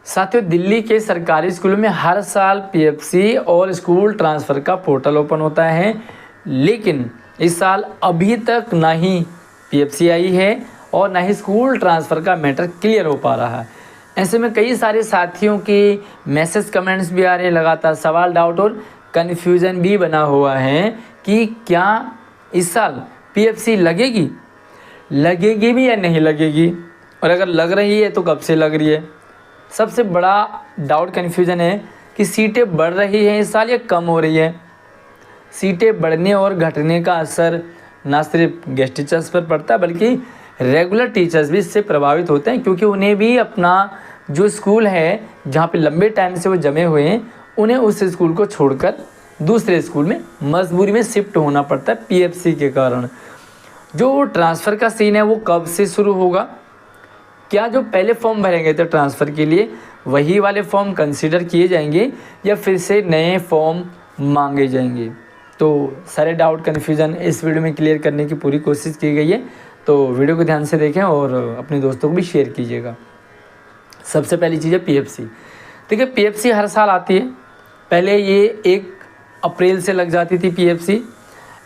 साथियों, दिल्ली के सरकारी स्कूलों में हर साल पीएफसी और स्कूल ट्रांसफ़र का पोर्टल ओपन होता है, लेकिन इस साल अभी तक ना ही पीएफसी आई है और ना ही स्कूल ट्रांसफ़र का मैटर क्लियर हो पा रहा है। ऐसे में कई सारे साथियों के मैसेज कमेंट्स भी आ रहे हैं, लगातार सवाल, डाउट और कन्फ्यूज़न भी बना हुआ है कि क्या इस साल पीएफसी लगेगी भी या नहीं लगेगी, और अगर लग रही है तो कब से लग रही है। सबसे बड़ा डाउट कन्फ्यूज़न है कि सीटें बढ़ रही हैं इस साल या कम हो रही है। सीटें बढ़ने और घटने का असर ना सिर्फ गेस्ट टीचर्स पर पड़ता है बल्कि रेगुलर टीचर्स भी इससे प्रभावित होते हैं, क्योंकि उन्हें भी अपना जो स्कूल है जहाँ पे लंबे टाइम से वो जमे हुए हैं, उन्हें उस स्कूल को छोड़कर दूसरे स्कूल में मजबूरी में शिफ्ट होना पड़ता है पीएफसी के कारण। जो ट्रांसफ़र का सीन है वो कब से शुरू होगा? क्या जो पहले फॉर्म भरे गए थे ट्रांसफ़र के लिए वही वाले फॉर्म कंसीडर किए जाएंगे या फिर से नए फॉर्म मांगे जाएंगे? तो सारे डाउट कन्फ्यूज़न इस वीडियो में क्लियर करने की पूरी कोशिश की गई है, तो वीडियो को ध्यान से देखें और अपने दोस्तों को भी शेयर कीजिएगा। सबसे पहली चीज़ है पीएफसी। देखिए, पीएफसी हर साल आती है। पहले ये 1 अप्रैल से लग जाती थी पीएफसी,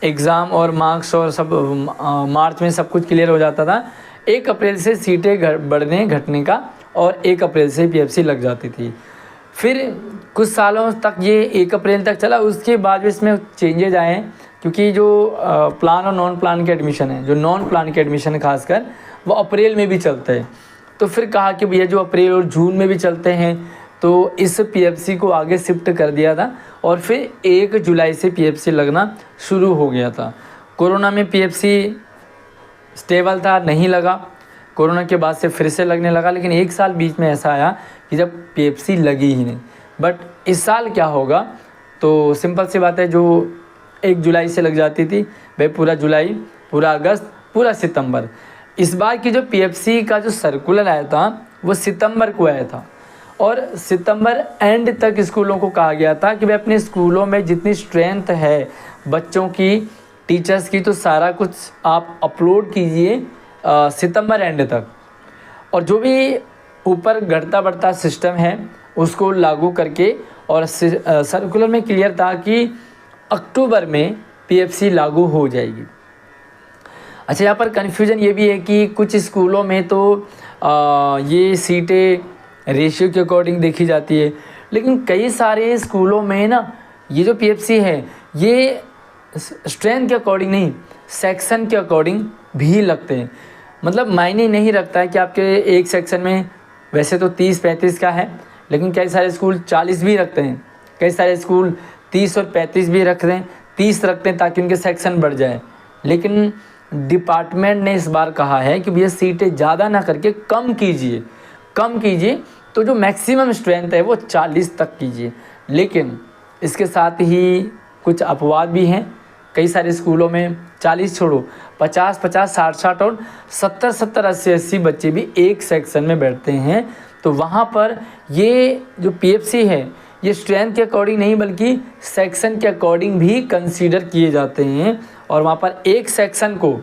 एग्ज़ाम और मार्क्स और सब मार्च में सब कुछ क्लियर हो जाता था। 1 अप्रैल से सीटें बढ़ने घटने का और 1 अप्रैल से पीएफसी लग जाती थी। फिर कुछ सालों तक ये 1 अप्रैल तक चला, उसके बाद भी इसमें चेंजेज आए हैं, क्योंकि जो प्लान और नॉन प्लान के एडमिशन है, जो नॉन प्लान के एडमिशन है खासकर, वो अप्रैल में भी चलते हैं। तो फिर कहा कि भैया जो अप्रैल और जून में भी चलते हैं, तो इस पीएफसी को आगे शिफ्ट कर दिया था और फिर 1 जुलाई से पीएफसी लगना शुरू हो गया था। कोरोना में पीएफसी स्टेबल था, नहीं लगा। कोरोना के बाद से फिर से लगने लगा, लेकिन 1 साल बीच में ऐसा आया कि जब पीएफसी लगी ही नहीं। बट इस साल क्या होगा? तो सिंपल सी बात है, जो 1 जुलाई से लग जाती थी भाई, पूरा जुलाई, पूरा अगस्त, पूरा सितंबर। इस बार की जो पीएफसी का जो सर्कुलर आया था वो सितंबर को आया था और सितंबर एंड तक स्कूलों को कहा गया था कि भाई अपने स्कूलों में जितनी स्ट्रेंथ है बच्चों की, टीचर्स की, तो सारा कुछ आप अपलोड कीजिए सितंबर एंड तक, और जो भी ऊपर घटता बढ़ता सिस्टम है उसको लागू करके, और सर्कुलर में क्लियर था कि अक्टूबर में पीएफसी लागू हो जाएगी। अच्छा, यहाँ पर कन्फ्यूज़न ये भी है कि कुछ स्कूलों में तो ये सीटें रेशियो के अकॉर्डिंग देखी जाती है, लेकिन कई सारे स्कूलों में ना ये जो पीएफसी है ये स्ट्रेंथ के अकॉर्डिंग नहीं, सेक्शन के अकॉर्डिंग भी लगते हैं। मतलब मायने नहीं रखता है कि आपके एक सेक्शन में वैसे तो 30-35 का है, लेकिन कई सारे स्कूल 40 भी रखते हैं, कई सारे स्कूल 30 और 35 भी रखते हैं, 30 रखते हैं ताकि उनके सेक्शन बढ़ जाए। लेकिन डिपार्टमेंट ने इस बार कहा है कि भैया सीटें ज़्यादा ना करके कम कीजिए, तो जो मैक्सिमम स्ट्रेंथ है वो 40 तक कीजिए। लेकिन इसके साथ ही कुछ अपवाद भी हैं। कई सारे स्कूलों में 40 छोड़ो, 50-50, 60-60 और 70-70, 80-80 बच्चे भी एक सेक्शन में बैठते हैं। तो वहाँ पर ये जो पीएफसी है ये स्ट्रेंथ के अकॉर्डिंग नहीं बल्कि सेक्शन के अकॉर्डिंग भी कंसीडर किए जाते हैं, और वहाँ पर एक सेक्शन को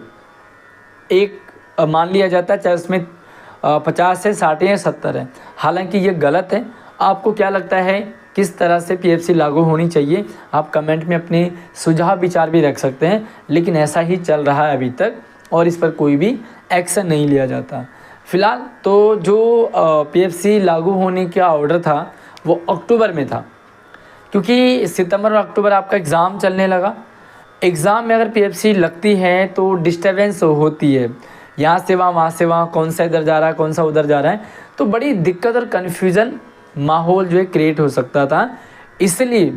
एक मान लिया जाता है, चाहे उसमें 50 है, 60 है, 70 है। हालांकि ये गलत है। आपको क्या लगता है किस तरह से पीएफसी लागू होनी चाहिए? आप कमेंट में अपने सुझाव विचार भी रख सकते हैं, लेकिन ऐसा ही चल रहा है अभी तक और इस पर कोई भी एक्शन नहीं लिया जाता। फ़िलहाल तो जो पीएफसी लागू होने का ऑर्डर था वो अक्टूबर में था, क्योंकि सितंबर और अक्टूबर आपका एग्ज़ाम चलने लगा। एग्ज़ाम में अगर पीएफसी लगती है तो डिस्टर्बेंस होती है, यहाँ से वहाँ कौन सा इधर जा रहा है, कौन सा उधर जा रहा है, तो बड़ी दिक्कत और कन्फ्यूज़न माहौल जो है क्रिएट हो सकता था। इसलिए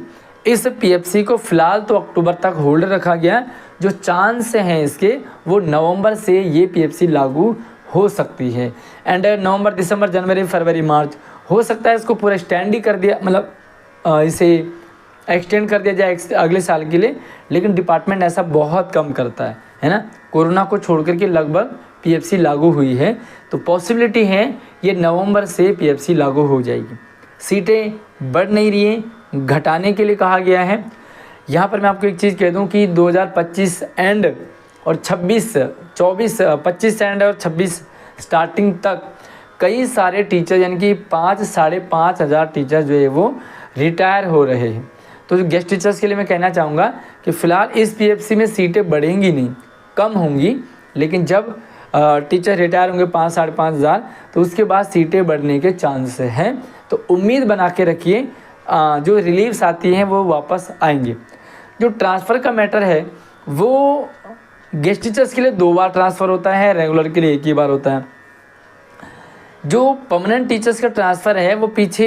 इस पीएफसी को फ़िलहाल तो अक्टूबर तक होल्ड रखा गया। जो चांस हैं इसके वो नवंबर से ये पीएफसी लागू हो सकती है, एंड नवंबर, दिसंबर, जनवरी, फरवरी, मार्च हो सकता है इसको पूरा स्टैंड ही कर दिया, मतलब इसे एक्सटेंड कर दिया जाए अगले साल के लिए। लेकिन डिपार्टमेंट ऐसा बहुत कम करता है ना। कोरोना को छोड़ कर के लगभग पीएफसी लागू हुई है, तो पॉसिबिलिटी है ये नवंबर से पीएफसी लागू हो जाएगी। सीटें बढ़ नहीं रही हैं, घटाने के लिए कहा गया है। यहाँ पर मैं आपको एक चीज़ कह दूँ कि 2025 एंड और 24 एंड और 26 स्टार्टिंग तक कई सारे टीचर यानी कि 5-5,500 टीचर जो है वो रिटायर हो रहे हैं। तो जो गेस्ट टीचर्स के लिए मैं कहना चाहूँगा कि फ़िलहाल इस पीएफसी में सीटें बढ़ेंगी नहीं, कम होंगी, लेकिन जब टीचर रिटायर होंगे 5-5,500 तो उसके बाद सीटें बढ़ने के चांस हैं। तो उम्मीद बना के रखिए, जो रिलीव्स आती हैं वो वापस आएंगे। जो ट्रांसफ़र का मैटर है वो गेस्ट टीचर्स के लिए 2 बार ट्रांसफ़र होता है, रेगुलर के लिए 1 ही बार होता है। जो परमानेंट टीचर्स का ट्रांसफ़र है वो पीछे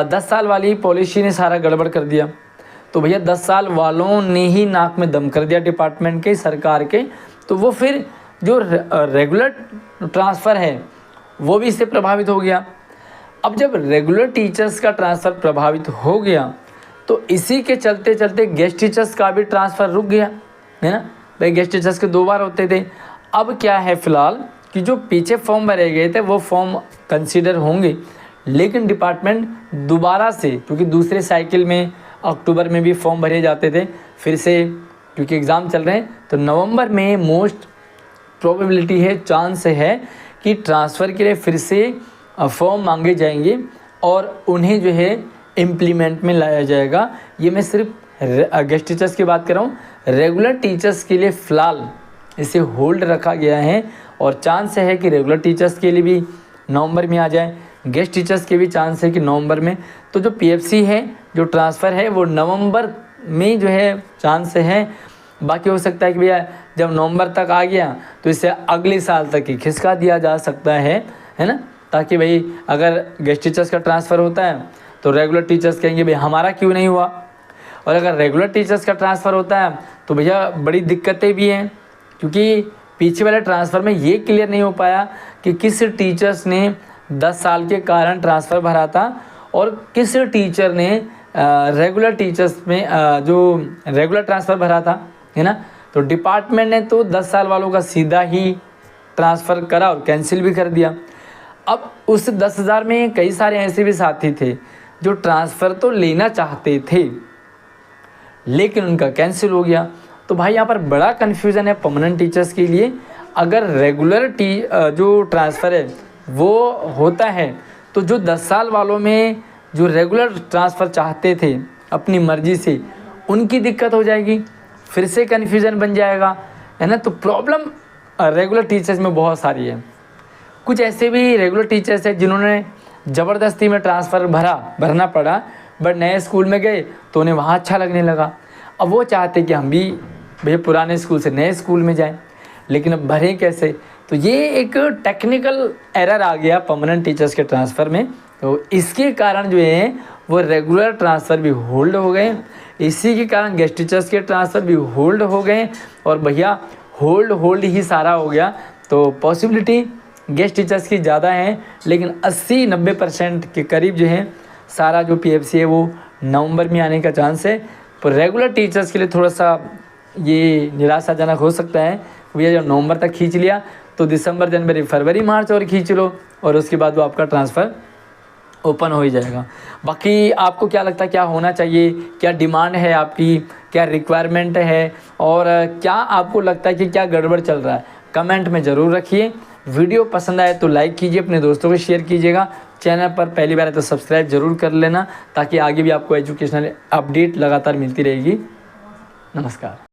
10 साल वाली पॉलिसी ने सारा गड़बड़ कर दिया। तो भैया 10 साल वालों ने ही नाक में दम कर दिया डिपार्टमेंट के, सरकार के। तो वो फिर जो रेगुलर ट्रांसफ़र है वो भी इससे प्रभावित हो गया। अब जब रेगुलर टीचर्स का ट्रांसफ़र प्रभावित हो गया तो इसी के चलते चलते गेस्ट टीचर्स का भी ट्रांसफ़र रुक गया, है ना भाई। गेस्ट टीचर्स के 2 बार होते थे। अब क्या है फ़िलहाल कि जो पीछे फॉर्म भरे गए थे वो फॉर्म कंसीडर होंगे, लेकिन डिपार्टमेंट दोबारा से, क्योंकि दूसरे साइकिल में अक्टूबर में भी फॉर्म भरे जाते थे, फिर से क्योंकि एग्ज़ाम चल रहे हैं तो नवंबर में मोस्ट प्रोबेबिलिटी है, चांस है कि ट्रांसफ़र के लिए फिर से फॉर्म मांगे जाएंगे और उन्हें जो है इम्प्लीमेंट में लाया जाएगा। ये मैं सिर्फ गेस्ट टीचर्स की बात कर रहा हूँ। रेगुलर टीचर्स के लिए फ़िलहाल इसे होल्ड रखा गया है और चांस है कि रेगुलर टीचर्स के लिए भी नवंबर में आ जाए, गेस्ट टीचर्स के भी चांस है कि नवंबर में। तो जो पीएफसी है, जो ट्रांसफ़र है वो नवंबर में जो है चांस है। बाकी हो सकता है कि भैया जब नवंबर तक आ गया तो इसे अगले साल तक ही खिसका दिया जा सकता है ना, ताकि भाई अगर गेस्ट टीचर्स का ट्रांसफ़र होता है तो रेगुलर टीचर्स कहेंगे भाई हमारा क्यों नहीं हुआ, और अगर रेगुलर टीचर्स का ट्रांसफ़र होता है तो भैया बड़ी दिक्कतें भी हैं, क्योंकि पीछे वाले ट्रांसफ़र में ये क्लियर नहीं हो पाया कि किस टीचर्स ने 10 साल के कारण ट्रांसफ़र भरा था और किस टीचर ने रेगुलर टीचर्स में जो रेगुलर ट्रांसफ़र भरा था, है ना। तो डिपार्टमेंट ने तो 10 साल वालों का सीधा ही ट्रांसफ़र करा और कैंसिल भी कर दिया। अब उस 10,000 में कई सारे ऐसे भी साथी थे जो ट्रांसफ़र तो लेना चाहते थे लेकिन उनका कैंसिल हो गया। तो भाई यहाँ पर बड़ा कन्फ्यूज़न है परमानेंट टीचर्स के लिए। अगर रेगुलर जो ट्रांसफ़र है वो होता है तो जो 10 साल वालों में जो रेगुलर ट्रांसफ़र चाहते थे अपनी मर्ज़ी से, उनकी दिक्कत हो जाएगी, फिर से कन्फ्यूज़न बन जाएगा, है ना। तो प्रॉब्लम रेगुलर टीचर्स में बहुत सारी है। कुछ ऐसे भी रेगुलर टीचर्स हैं जिन्होंने ज़बरदस्ती में ट्रांसफ़र भरना पड़ा, बट नए स्कूल में गए तो उन्हें वहाँ अच्छा लगने लगा। अब वो चाहते कि हम भी भैया पुराने स्कूल से नए स्कूल में जाएं, लेकिन अब भरें कैसे। तो ये एक टेक्निकल एरर आ गया परमानेंट टीचर्स के ट्रांसफ़र में। तो इसके कारण जो है वो रेगुलर ट्रांसफ़र भी होल्ड हो गए, इसी के कारण गेस्ट टीचर्स के ट्रांसफ़र भी होल्ड हो गए और भैया होल्ड ही सारा हो गया। तो पॉसिबिलिटी गेस्ट टीचर्स की ज़्यादा है, लेकिन 80-90% के करीब जो है सारा जो पीएफसी है वो नवंबर में आने का चांस है। पर रेगुलर टीचर्स के लिए थोड़ा सा ये निराशाजनक हो सकता है। भैया जब नवंबर तक खींच लिया तो दिसंबर, जनवरी, फरवरी, मार्च और खींच लो और उसके बाद वो आपका ट्रांसफ़र ओपन हो ही जाएगा। बाकी आपको क्या लगता है क्या होना चाहिए, क्या डिमांड है आपकी, क्या रिक्वायरमेंट है और क्या आपको लगता है कि क्या गड़बड़ चल रहा है, कमेंट में ज़रूर रखिए। वीडियो पसंद आए तो लाइक कीजिए, अपने दोस्तों को शेयर कीजिएगा। चैनल पर पहली बार है तो सब्सक्राइब जरूर कर लेना ताकि आगे भी आपको एजुकेशनल अपडेट लगातार मिलती रहेगी। नमस्कार।